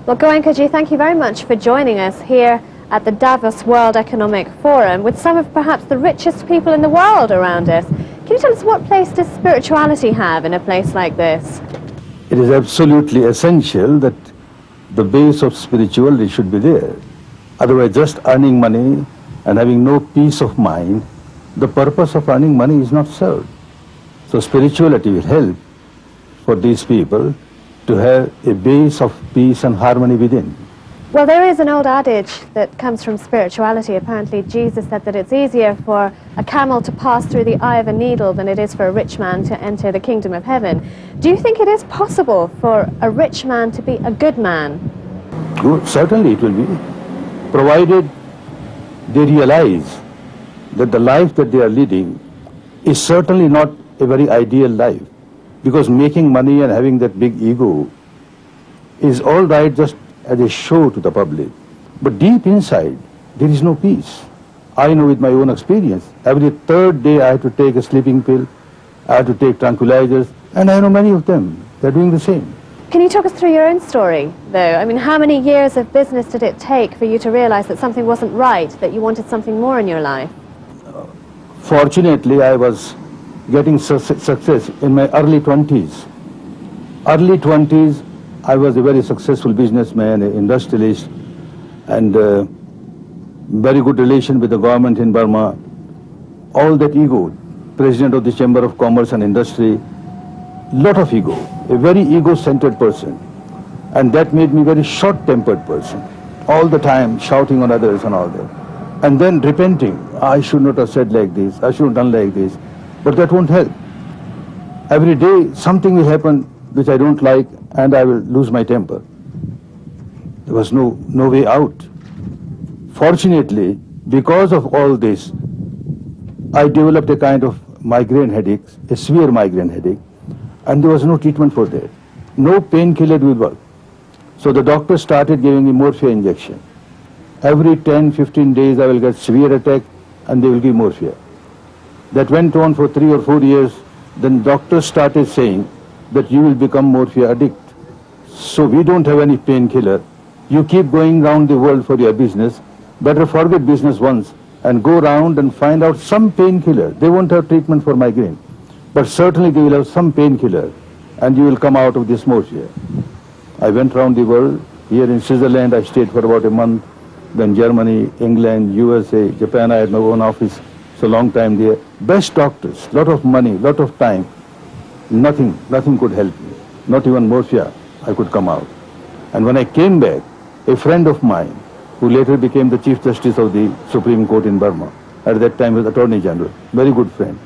Well, Goenka, thank you very much for joining us here at the Davos World Economic Forum with some of perhaps the richest people in the world around us. Can you tell us what place does spirituality have in a place like this? It is absolutely essential that the base of spirituality should be there. Otherwise, just earning money and having no peace of mind, the purpose of earning money is not served. So spirituality will help for these people to have a base of peace and harmony within. Well, there is an old adage that comes from spirituality. Apparently, Jesus said that it's easier for a camel to pass through the eye of a needle than it is for a rich man to enter the kingdom of heaven. Do you think it is possible for a rich man to be a good man? Good. Certainly it will be, provided they realize that the life that they are leading is certainly not a very ideal life. Because making money and having that big ego is all right just as a show to the public. But deep inside, there is no peace. I know with my own experience, every third day I have to take a sleeping pill, I have to take tranquilizers, and I know many of them, they're doing the same. Can you talk us through your own story, though? I mean, how many years of business did it take for you to realize that something wasn't right, that you wanted something more in your life? Fortunately, I was getting success in my early 20s. Early 20s, I was a very successful businessman, an industrialist, and very good relation with the government in Burma. All that ego, president of the Chamber of Commerce and Industry, lot of ego, a very ego-centered person. And that made me a very short-tempered person, all the time shouting on others and all that. And then repenting, I should not have said like this, I should have done like this. But that won't help. Every day something will happen which I don't like and I will lose my temper. There was no way out. Fortunately, because of all this, I developed a kind of migraine headache, a severe migraine headache, and there was no treatment for that. No painkiller will work. So the doctor started giving me morphia injection. Every 10-15 days I will get severe attack and they will give morphia. That went on for 3 or 4 years. Then doctors started saying that you will become morphia addict. So we don't have any painkiller. You keep going around the world for your business. Better forget business once and go around and find out some painkiller. They won't have treatment for migraine, but certainly they will have some painkiller and you will come out of this morphia. I went around the world. Here in Switzerland I stayed for about a month. Then Germany, England, USA, Japan, I had my own office. So long time there. Best doctors, lot of money, lot of time. Nothing could help me. Not even morphia, I could come out. And when I came back, a friend of mine, who later became the Chief Justice of the Supreme Court in Burma, at that time was Attorney General, very good friend.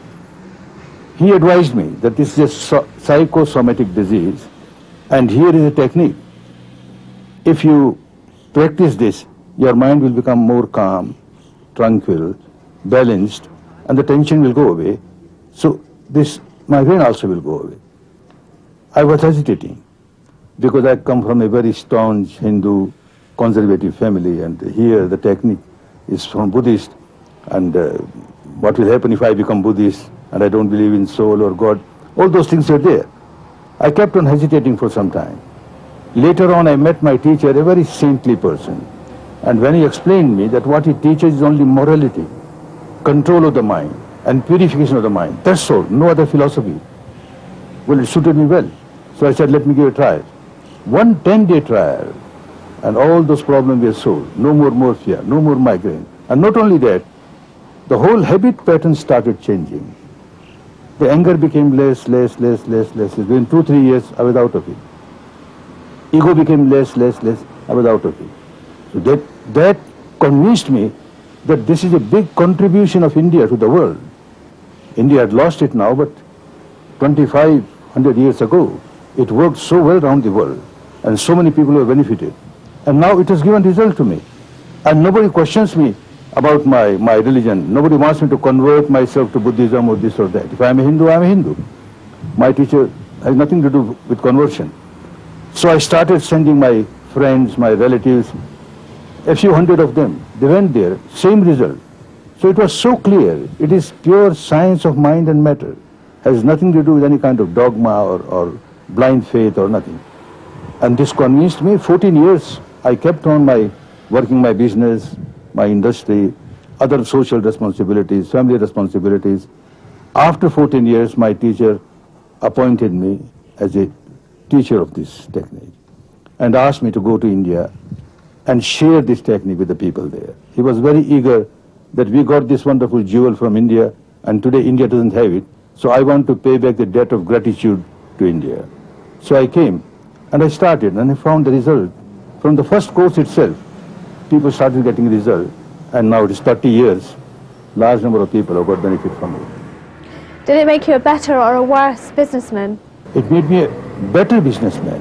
He advised me that this is a psychosomatic disease, and here is a technique. If you practice this, your mind will become more calm, tranquil, balanced, and the tension will go away. So this migraine also will go away. I was hesitating because I come from a very staunch Hindu conservative family, and here the technique is from Buddhist, and what will happen if I become Buddhist and I don't believe in soul or God? All those things are there. I kept on hesitating for some time. Later on I met my teacher, a very saintly person, and when he explained me that what he teaches is only morality, control of the mind and purification of the mind. That's all, no other philosophy. Well, it suited me well. So I said, let me give it a try. One 10-day trial, and all those problems were solved. No more morphia, no more migraine. And not only that, the whole habit pattern started changing. The anger became less. Within 2-3 years, I was out of it. Ego became less. I was out of it. So that convinced me that this is a big contribution of India to the world. India had lost it now, but 2,500 years ago, it worked so well around the world, and so many people were benefited. And now it has given result to me. And nobody questions me about my religion. Nobody wants me to convert myself to Buddhism or this or that. If I am a Hindu, I am a Hindu. My teacher has nothing to do with conversion. So I started sending my friends, my relatives, a few hundred of them. They went there, same result. So it was so clear. It is pure science of mind and matter. Has nothing to do with any kind of dogma or blind faith or nothing. And this convinced me. 14 years I kept on working my business, my industry, other social responsibilities, family responsibilities. After 14 years, my teacher appointed me as a teacher of this technique and asked me to go to India and share this technique with the people there. He was very eager that we got this wonderful jewel from India, and today India doesn't have it, so I want to pay back the debt of gratitude to India. So I came and I started, and I found the result. From the first course itself, people started getting result, and now it is 30 years. Large number of people have got benefit from it. Did it make you a better or a worse businessman? It made me a better businessman.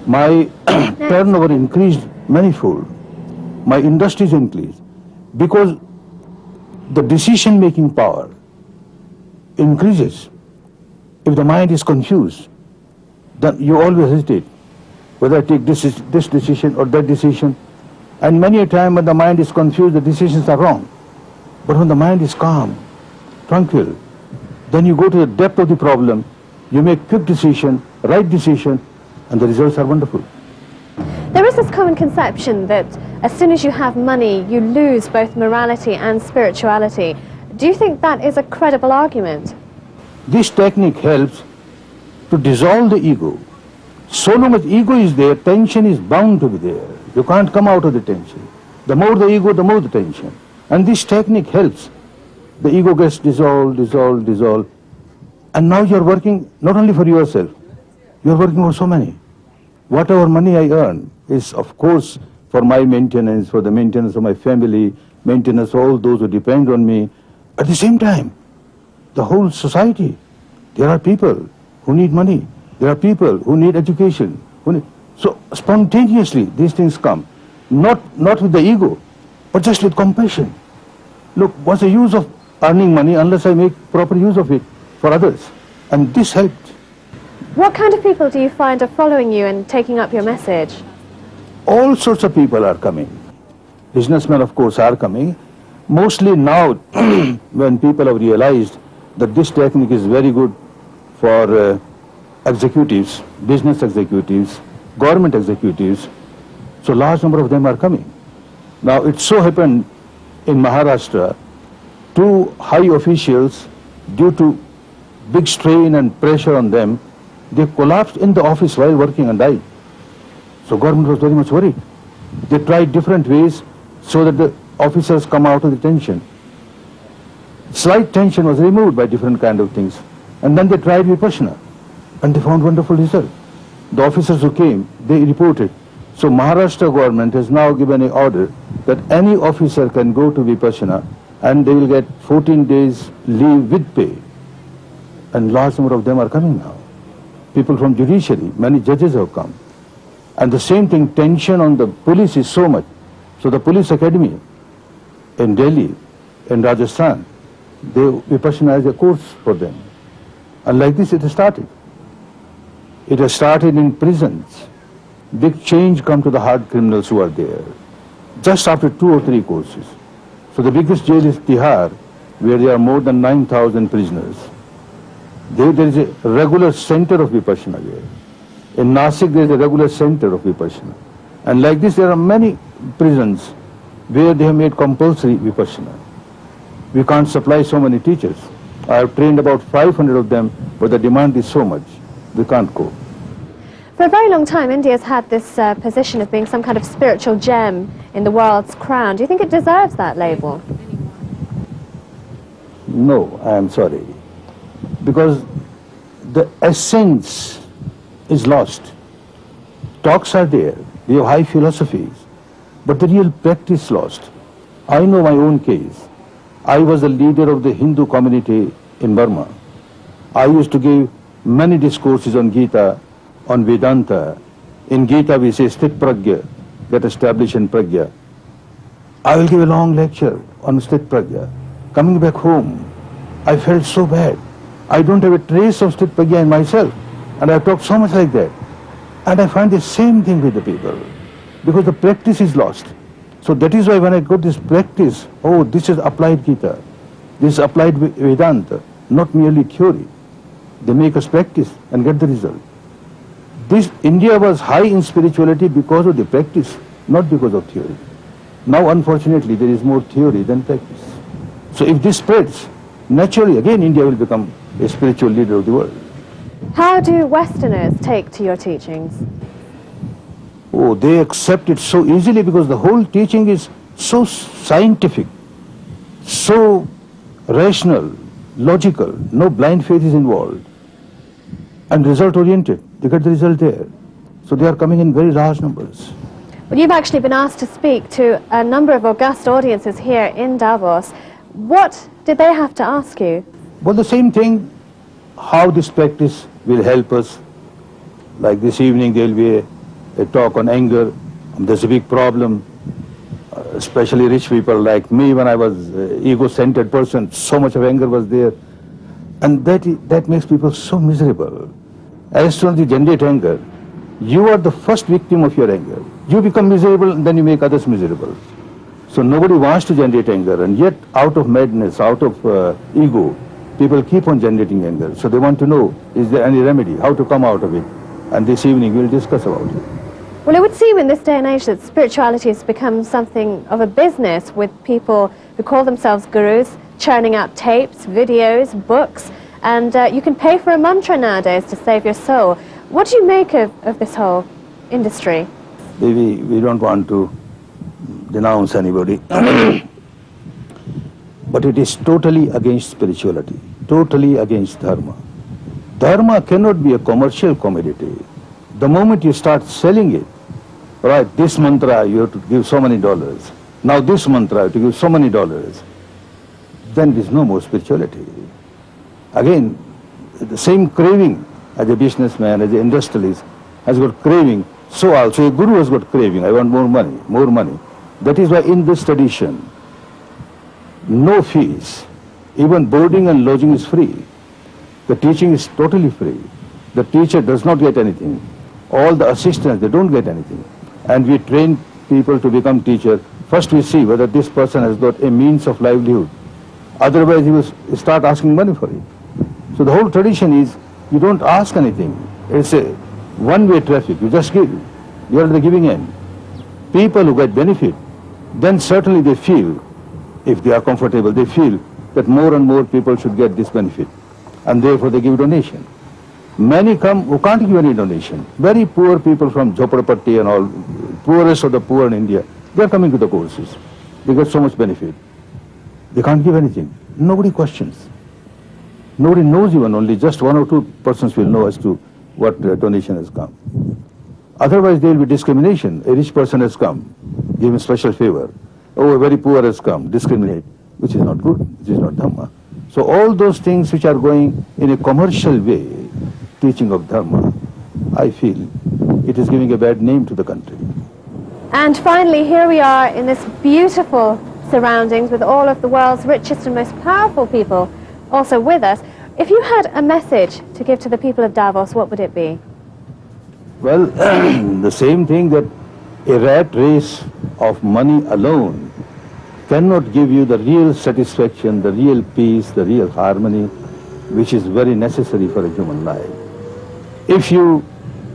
My turnover increased manifold. My industries increased because the decision-making power increases. If the mind is confused, then you always hesitate whether I take this decision or that decision. And many a time when the mind is confused, the decisions are wrong. But when the mind is calm, tranquil, then you go to the depth of the problem, you make quick decision, right decision, and the results are wonderful. There is this common conception that as soon as you have money, you lose both morality and spirituality. Do you think that is a credible argument? This technique helps to dissolve the ego. So long as ego is there, tension is bound to be there. You can't come out of the tension. The more the ego, the more the tension. And this technique helps. The ego gets dissolved, dissolved, dissolved. And now you're working not only for yourself, you're working for so many. Whatever money I earn is, of course, for my maintenance, for the maintenance of my family, maintenance of all those who depend on me. At the same time, the whole society, there are people who need money. There are people who need education. So spontaneously these things come. Not with the ego, but just with compassion. Look, what's the use of earning money unless I make proper use of it for others? And this helped. What kind of people do you find are following you and taking up your message? All sorts of people are coming. Businessmen, of course, are coming. Mostly now, when people have realized that this technique is very good for executives, business executives, government executives, so large number of them are coming. Now, it so happened in Maharashtra, two high officials, due to big strain and pressure on them, they collapsed in the office while working and died. So government was very much worried. They tried different ways so that the officers come out of the tension. Slight tension was removed by different kind of things. And then they tried Vipassana, and they found wonderful result. The officers who came, they reported. So Maharashtra government has now given an order that any officer can go to Vipassana and they will get 14 days leave with pay. And large number of them are coming now. People from judiciary, many judges have come. And the same thing, tension on the police is so much. So the police academy in Delhi, in Rajasthan, Vipassana is a course for them. And like this it has started. It has started in prisons. Big change come to the hard criminals who are there, just after 2 or 3 courses. So the biggest jail is Tihar, where there are more than 9,000 prisoners. There is a regular center of Vipassana there. In Nasik there is a regular center of Vipassana. And like this there are many prisons where they have made compulsory Vipassana. We can't supply so many teachers. I have trained about 500 of them, but the demand is so much, we can't go. For a very long time, India's had this position of being some kind of spiritual gem in the world's crown. Do you think it deserves that label? No, I am sorry. Because the essence is lost. Talks are there, we have high philosophies, but the real practice lost. I know my own case. I was the leader of the Hindu community in Burma. I used to give many discourses on Gita, on Vedanta. In Gita we say Sthit Pragya, get established in Pragya. I will give a long lecture on Sthit Pragya. Coming back home, I felt so bad. I don't have a trace of Sthit Pragya in myself. And I talked so much like that. And I find the same thing with the people. Because the practice is lost. So that is why when I got this practice, oh, this is applied Gita. This is applied Vedanta, not merely theory. They make us practice and get the result. India was high in spirituality because of the practice, not because of theory. Now, unfortunately, there is more theory than practice. So if this spreads, naturally, again, India will become a spiritual leader of the world. How do Westerners take to your teachings? Oh, they accept it so easily because the whole teaching is so scientific, so rational, logical, no blind faith is involved, and result-oriented. They get the result there. So they are coming in very large numbers. Well, you've actually been asked to speak to a number of august audiences here in Davos. What did they have to ask you? Well, the same thing, how this practice will help us. Like this evening, there will be a talk on anger. There's a big problem, especially rich people like me. When I was an ego-centered person, so much of anger was there. And that makes people so miserable. As soon as you generate anger, you are the first victim of your anger. You become miserable and then you make others miserable. So nobody wants to generate anger, and yet out of madness, out of ego, people keep on generating anger. So they want to know, is there any remedy, how to come out of it? And this evening we'll discuss about it. Well, it would seem in this day and age that spirituality has become something of a business, with people who call themselves gurus churning out tapes, videos, books, and you can pay for a mantra nowadays to save your soul. What do you make of this whole industry? We don't want to denounce anybody, but it is totally against spirituality, totally against dharma. Dharma cannot be a commercial commodity. The moment you start selling it, right, this mantra you have to give so many dollars, now this mantra you have to give so many dollars, then there is no more spirituality. Again, the same craving as a businessman, as an industrialist has got craving, so also a guru has got craving. I want more money, more money. That is why in this tradition, no fees, even boarding and lodging is free. The teaching is totally free. The teacher does not get anything. All the assistants, they don't get anything. And we train people to become teachers. First we see whether this person has got a means of livelihood. Otherwise he will start asking money for it. So the whole tradition is, you don't ask anything. It's a one-way traffic. You just give. You are at the giving end. People who get benefit, then certainly they feel, if they are comfortable, they feel that more and more people should get this benefit. And therefore they give donation. Many come who can't give any donation. Very poor people from Jhoppadapatti and all, poorest of the poor in India, they are coming to the courses. They get so much benefit. They can't give anything. Nobody questions. Nobody knows even, only just one or two persons will know as to what donation has come. Otherwise there will be discrimination. A rich person has come, give him special favor. Oh, a very poor has come, discriminate, which is not good, which is not Dhamma. So all those things which are going in a commercial way, teaching of Dharma, I feel it is giving a bad name to the country. And finally, here we are in this beautiful surroundings with all of the world's richest and most powerful people also with us. If you had a message to give to the people of Davos, what would it be? Well, the same thing, that a rat race of money alone cannot give you the real satisfaction, the real peace, the real harmony, which is very necessary for a human life. If you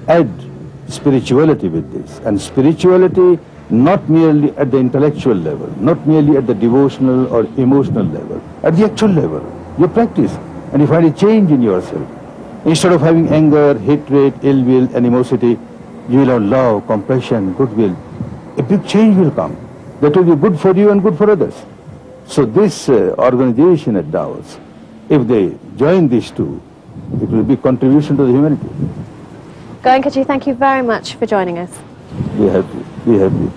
add spirituality with this, and spirituality not merely at the intellectual level, not merely at the devotional or emotional level, at the actual level, you practice and you find a change in yourself. Instead of having anger, hatred, ill will, animosity, you will have love, compassion, goodwill. A big change will come. That will be good for you and good for others. So this organization at Davos, if they join these two, it will be a contribution to the humanity. Goenka, thank you very much for joining us. We have to.